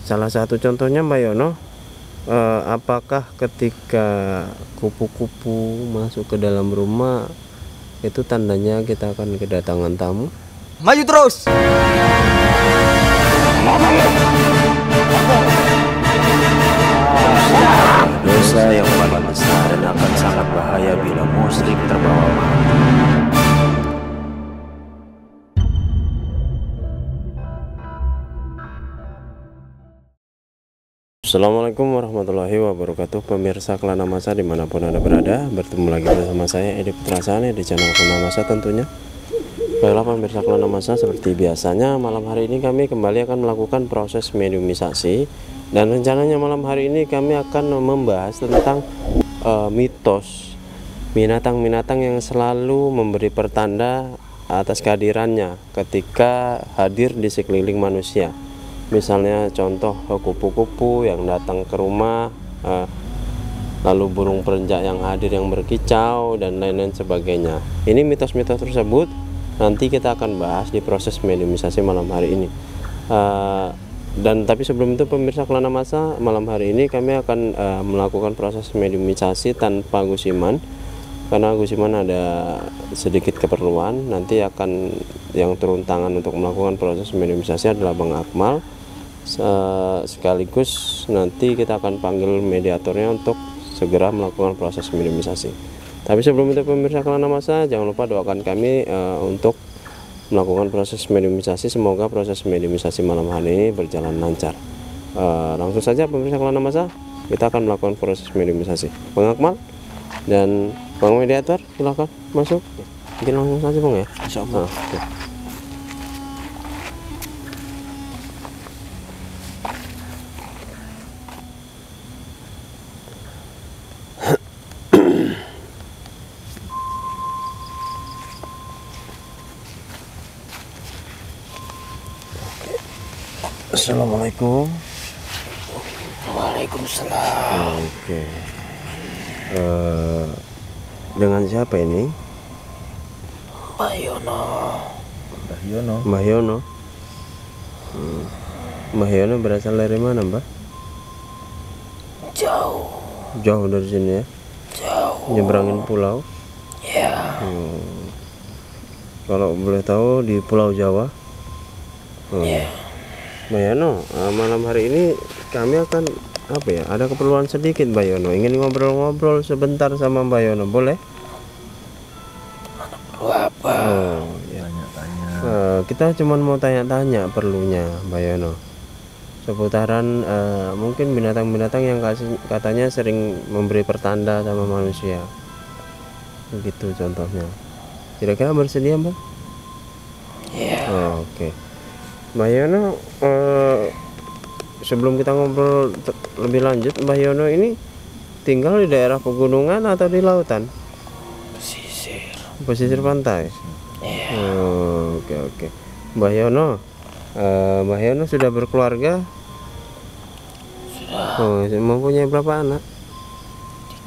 Salah satu contohnya Mbak Yono, apakah ketika kupu-kupu masuk ke dalam rumah itu tandanya kita akan kedatangan tamu? Maju terus. Dosa yang paling besar dan akan sangat bahaya bila muslim terbawa mati. Assalamualaikum warahmatullahi wabarakatuh, pemirsa Kelana Masa dimanapun Anda berada. Bertemu lagi bersama saya Edi Putrasani di channel Kelana Masa tentunya. Baiklah pemirsa Kelana Masa, seperti biasanya malam hari ini kami kembali akan melakukan proses mediumisasi. Dan rencananya malam hari ini kami akan membahas tentang mitos binatang-binatang yang selalu memberi pertanda atas kehadirannya ketika hadir di sekeliling manusia. Misalnya contoh kupu-kupu yang datang ke rumah, lalu burung perenjak yang hadir yang berkicau, dan lain-lain sebagainya. Ini mitos-mitos tersebut nanti kita akan bahas di proses mediumisasi malam hari ini. Dan tapi sebelum itu pemirsa Kelana Masa, malam hari ini kami akan melakukan proses mediumisasi tanpa Gus Iman, karena Gus Iman ada sedikit keperluan. Nanti akan yang turun tangan untuk melakukan proses mediumisasi adalah Bang Akmal. Sekaligus nanti kita akan panggil mediatornya untuk segera melakukan proses mediumisasi. Tapi sebelum itu pemirsa Kelana Masa, jangan lupa doakan kami untuk melakukan proses mediumisasi. Semoga proses mediumisasi malam hari ini berjalan lancar. Langsung saja pemirsa Kelana Masa, kita akan melakukan proses mediumisasi. Bang Akmal dan Bang Mediator, silakan masuk. Mungkin langsung saja Bang ya. Insyaallah. Okay. Assalamualaikum. Waalaikumsalam. Oke. Dengan siapa ini? Mbak Yono. Mbak Yono. Mbak Yono berasal dari mana, Mbak? Jauh. Jauh dari sini ya? Jauh. Nyebrangin pulau? Ya. Kalau boleh tahu di Pulau Jawa? Ya. Mbak Yono, malam hari ini kami akan ada keperluan sedikit Mbak Yono. Ingin ngobrol-ngobrol sebentar sama Mbak Yono, boleh? Perlu apa? Ya. Kita cuma mau tanya-tanya perlunya Mbak Yono, seputaran mungkin binatang-binatang yang katanya sering memberi pertanda sama manusia. Begitu contohnya. Kira-kira bersedia Mbak? Ya. Oke. Mbak Yono, sebelum kita ngobrol lebih lanjut, Mbak Yono ini tinggal di daerah pegunungan atau di lautan? Pesisir pantai. Ya. Oke. Mbak Yono, Mbak Yono sudah berkeluarga? Sudah. Mempunyai berapa anak?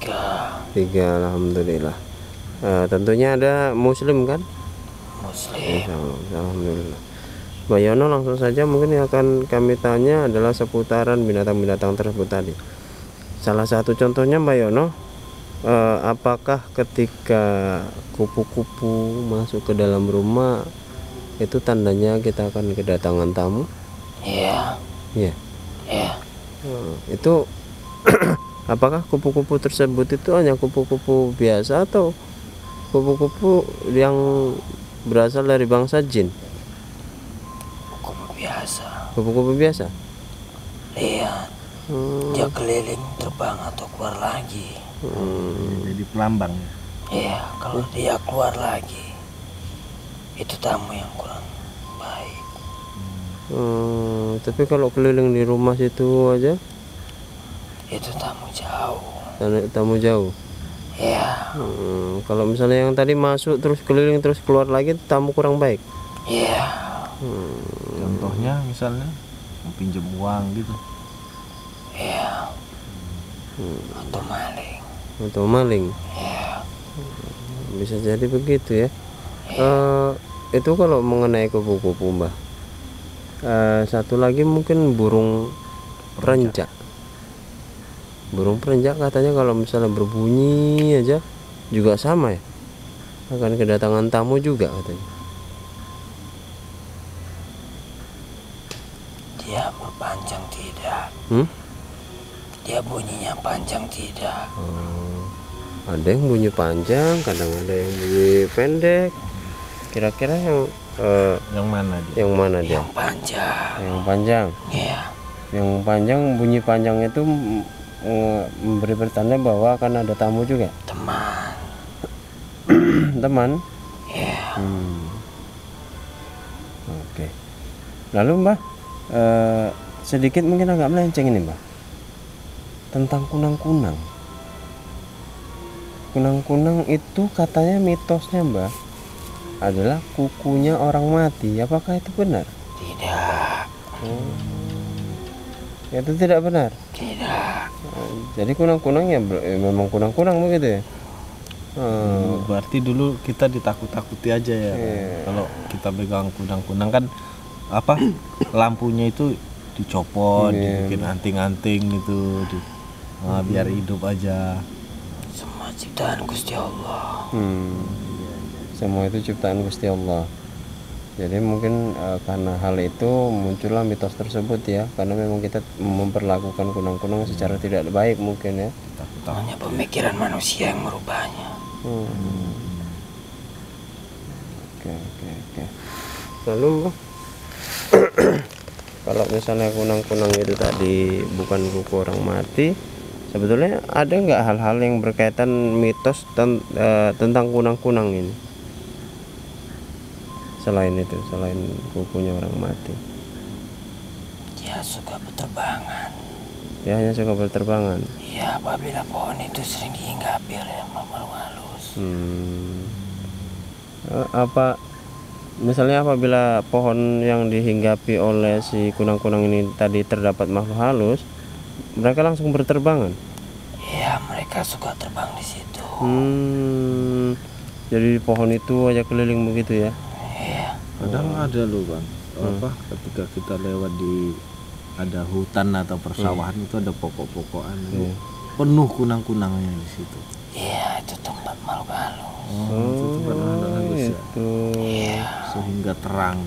3. 3, alhamdulillah. Tentunya ada muslim kan? Muslim. Alhamdulillah. Mbak Yono, langsung saja mungkin yang akan kami tanya adalah seputaran binatang-binatang tersebut tadi. Salah satu contohnya Mbak Yono, apakah ketika kupu-kupu masuk ke dalam rumah itu tandanya kita akan kedatangan tamu? Iya. Iya. Iya. Itu apakah kupu-kupu tersebut itu hanya kupu-kupu biasa atau kupu-kupu yang berasal dari bangsa jin? Kupu-kupu biasa. Lihat, dia keliling terbang atau keluar lagi. Jadi pelambang. Iya, kalau dia keluar lagi, itu tamu yang kurang baik. Tapi kalau keliling di rumah situ aja, itu tamu jauh. Tamu jauh. Iya. Kalau misalnya yang tadi masuk terus keliling terus keluar lagi, tamu kurang baik. Iya. Contohnya misalnya pinjam uang gitu. Iya. Atau maling. Atau maling. Iya. Bisa jadi begitu ya. Itu kalau mengenai kupu-kupu Mbak. Satu lagi mungkin burung perenjak. Burung perenjak katanya kalau misalnya berbunyi aja juga sama ya, akan kedatangan tamu juga katanya. Dia berpanjang tidak. Hmm? Dia bunyinya panjang tidak. Ada yang bunyi panjang, kadang ada yang bunyi pendek. Kira-kira Yang mana dia? yang mana dia? Yang panjang. Yang panjang. Iya. Yang panjang, bunyi panjang itu memberi pertanda bahwa akan ada tamu juga. Teman. Teman. Iya. Oke. Lalu Mbah, sedikit mungkin agak melenceng ini Mbah, tentang kunang-kunang. Kunang-kunang itu katanya mitosnya Mbah adalah kukunya orang mati. Apakah itu benar? Tidak. Itu tidak benar. Tidak. Jadi kunang-kunang ya memang kunang-kunang begitu ya. Berarti dulu kita ditakut-takuti aja ya. Kalau kita pegang kunang-kunang kan apa lampunya itu dicopot, dibikin anting-anting gitu, biar hidup aja. Semua ciptaan Gusti Allah. Semua itu ciptaan Gusti Allah. Jadi mungkin karena hal itu muncullah mitos tersebut ya, karena memang kita memperlakukan kunang-kunang secara tidak baik mungkin ya. Hanya pemikiran manusia yang merubahnya. Oke. Lalu Mbah, kalau misalnya kunang-kunang itu tadi bukan kuku orang mati, sebetulnya ada nggak hal-hal yang berkaitan mitos tentang kunang-kunang ini? Selain itu, selain kukunya orang mati, Dia suka berterbangan. dia hanya suka berterbangan. Ya, apabila pohon itu sering dihinggapi oleh makhluk halus. Apa misalnya apabila pohon yang dihinggapi oleh si kunang-kunang ini tadi terdapat makhluk halus, mereka langsung berterbangan? Ya, mereka suka terbang di situ. Jadi pohon itu aja keliling begitu ya? Iya. Kadang ada loh Bang, apa ketika kita lewat di ada hutan atau persawahan itu ada pokok-pokokan penuh kunang-kunangnya di situ. Iya, itu tempat makhluk halus. Itu tempat makhluk halus ya. Iya. Sehingga terang.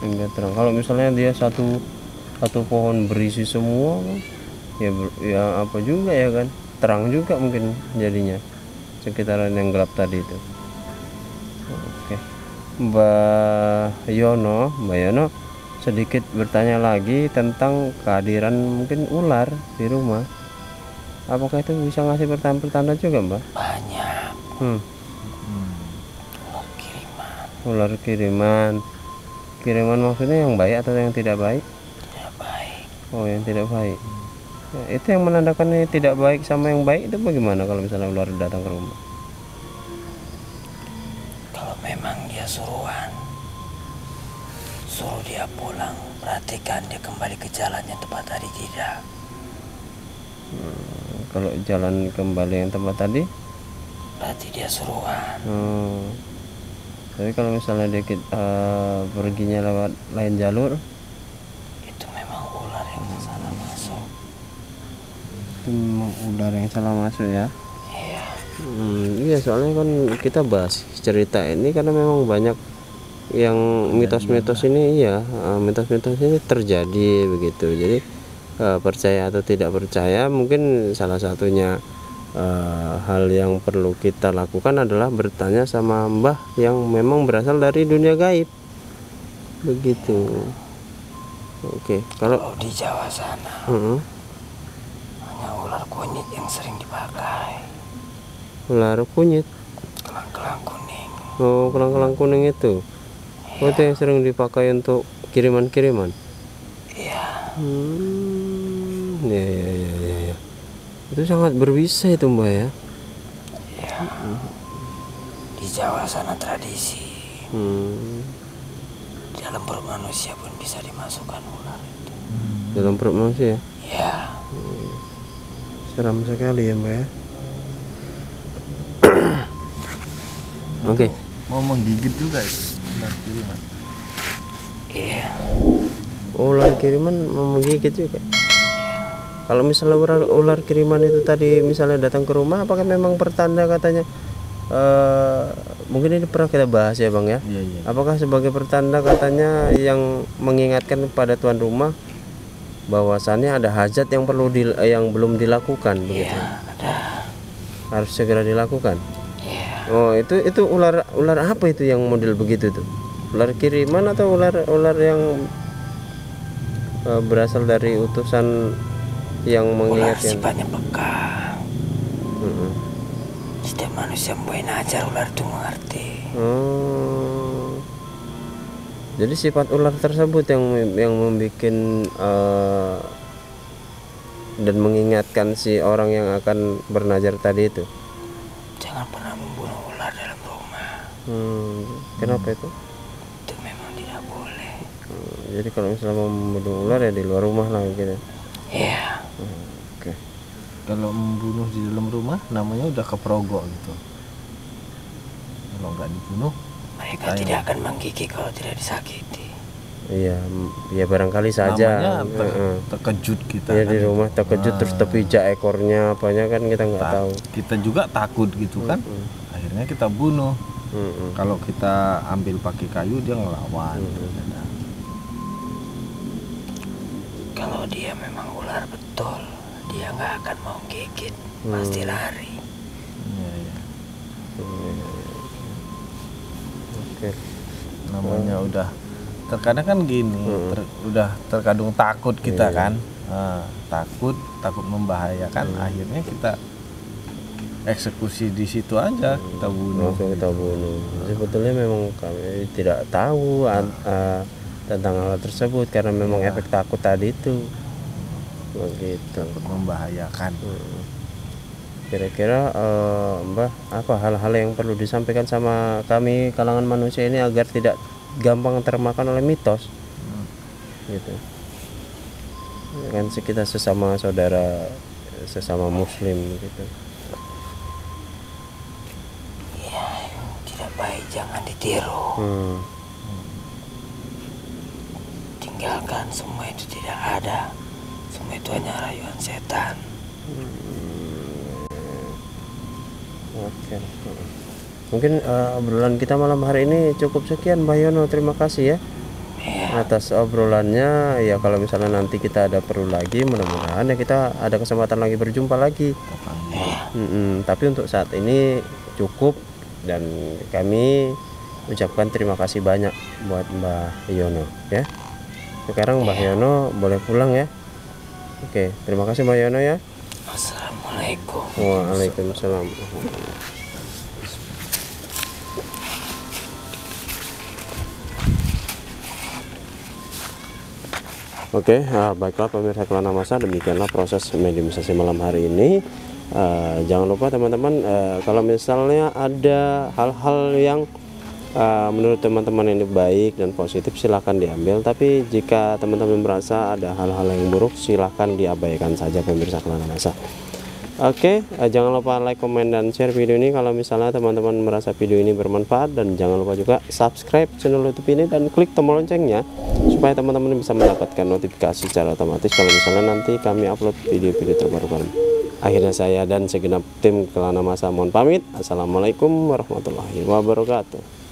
Sehingga terang. Kalau misalnya dia satu pohon berisi semua kan, ya apa juga ya kan, terang juga mungkin jadinya sekitaran yang gelap tadi itu. Oke. Mbak Yono, sedikit bertanya lagi tentang kehadiran mungkin ular di rumah. Apakah itu bisa ngasih pertanda juga Mbak? Banyak. Ular kiriman. Kiriman maksudnya yang baik atau yang tidak baik? Tidak baik. Oh, yang tidak baik. Ya, itu yang menandakan ini tidak baik sama yang baik itu bagaimana kalau misalnya ular datang ke rumah? Kalau memang dia suruhan, suruh dia pulang, perhatikan dia kembali ke jalan yang tepat tadi tidak. Kalau jalan kembali yang tempat tadi, Berarti dia suruhan. tapi kalau misalnya dia perginya lewat lain jalur, Itu memang ular yang salah masuk. itu memang ular yang salah masuk ya. Iya. Iya, soalnya kan kita bahas cerita ini karena memang banyak yang mitos-mitos ini ya, mitos-mitos ini terjadi begitu. Jadi percaya atau tidak percaya, mungkin salah satunya hal yang perlu kita lakukan adalah bertanya sama Mbah yang memang berasal dari dunia gaib begitu. Oke, kalau Kalau di Jawa sana hanya ular kunyit yang sering dipakai. ular kunyit, Kelang-kelang kuning. oh kelang-kelang kuning itu, oh itu yang sering dipakai untuk kiriman-kiriman. Iya. Ya. Itu sangat berbisa itu Mbak ya. Iya. Di Jawa sana tradisi. Dalam perut manusia pun bisa dimasukkan ular itu. Dalam perut manusia. Ya. Seram sekali ya Mbak ya. Oke. Mau menggigit juga itu. Benar, kiriman. Iya. Ular kiriman menggigit juga. Kalau misalnya ular kiriman itu tadi misalnya datang ke rumah, apakah memang pertanda katanya? Mungkin ini pernah kita bahas ya Bang ya. Iya. Apakah sebagai pertanda katanya yang mengingatkan kepada tuan rumah bahwasannya ada hajat yang yang belum dilakukan begitu. Ada. Harus segera dilakukan. Iya. Oh, itu ular apa itu yang model begitu tuh? Ular kiriman atau ular yang berasal dari utusan yang Ular mengingatkan? sifatnya peka. Mm-mm. Setiap manusia mempunyai najar ular itu mengerti. Oh. Jadi sifat ular tersebut yang membuat dan mengingatkan si orang yang akan bernajar tadi itu. Jangan pernah membunuh ular dalam rumah. Kenapa itu? Itu memang tidak boleh. Jadi kalau misalnya mau membunuh ular ya di luar rumah lah gitu. Iya. Oke. Kalau membunuh di dalam rumah namanya udah keprogok gitu. Kalau nggak dibunuh, Mereka tidak akan menggigit kalau tidak disakiti. Iya, ya barangkali saja. namanya terkejut kita. Ya kan. di rumah terkejut terus terpijak ekornya apanya kan kita nggak tahu. Kita juga takut gitu kan. Akhirnya kita bunuh. Kalau kita ambil pakai kayu dia ngelawan. Kalau dia memang ular betul, dia nggak akan mau gigit, pasti lari. Iya. Oke. Namanya udah terkadang kan gini, udah terkadang takut kita kan. Takut membahayakan, akhirnya kita eksekusi di situ aja, kita bunuh. Langsung kita bunuh. Sebetulnya memang kami tidak tahu tentang hal tersebut karena memang efek takut tadi itu begitu. Membahayakan. Kira-kira Mbah, apa hal-hal yang perlu disampaikan sama kami kalangan manusia ini agar tidak gampang termakan oleh mitos gitu kan, kita sesama saudara, sesama muslim gitu. Ya, yang tidak baik jangan ditiru. Tinggalkan, semua itu tidak ada. Semua itu hanya rayuan setan. Oke. Mungkin obrolan kita malam hari ini cukup sekian Mbah Yono. Terima kasih ya atas obrolannya. Ya kalau misalnya nanti kita ada perlu lagi, mudah-mudahan ya kita ada kesempatan lagi berjumpa lagi. Tapi untuk saat ini cukup, dan kami ucapkan terima kasih banyak buat Mbah Yono ya. Sekarang Mbah Yono boleh pulang ya. Oke, terima kasih Mbah Yono ya. Assalamualaikum. Waalaikumsalam. Oke, baiklah pemirsa Kelana Masa, demikianlah proses mediumisasi malam hari ini. Jangan lupa teman-teman, kalau misalnya ada hal-hal yang menurut teman-teman ini baik dan positif, silahkan diambil. Tapi jika teman-teman merasa ada hal-hal yang buruk, silahkan diabaikan saja pemirsa Kelana Masa. Oke, jangan lupa like, komen, dan share video ini kalau misalnya teman-teman merasa video ini bermanfaat. Dan jangan lupa juga subscribe channel YouTube ini dan klik tombol loncengnya supaya teman-teman bisa mendapatkan notifikasi secara otomatis kalau misalnya nanti kami upload video-video terbaru. Akhirnya saya dan segenap tim Kelana Masa mohon pamit. Assalamualaikum warahmatullahi wabarakatuh.